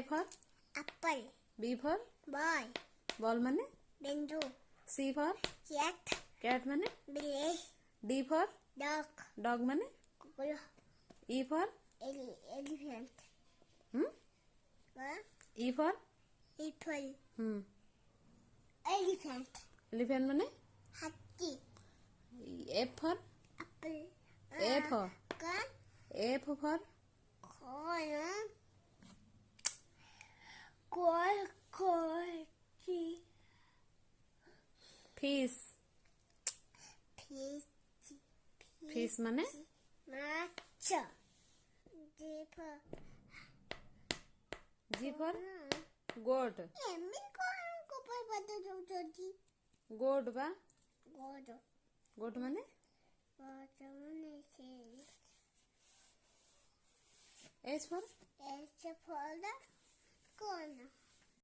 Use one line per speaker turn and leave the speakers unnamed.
for
apple.
B for
Boy.
ball माने
Bindu.
C for
Cat.
cat माने
Billy.
D for
Dog.
dog माने
Kukulo.
E for
Elephant. What?
E for
Apple. Elephant.
elephant माने
Happy.
F for
Apple.
A for
Gun.
F for
Corn. Corn.
fish
Peach.
fish माने
Matcha.
G for goat
एमी कौन को पर बता दो जल्दी
goat बा
गोदो
goat माने
गोदो से
H for
ऐसे फल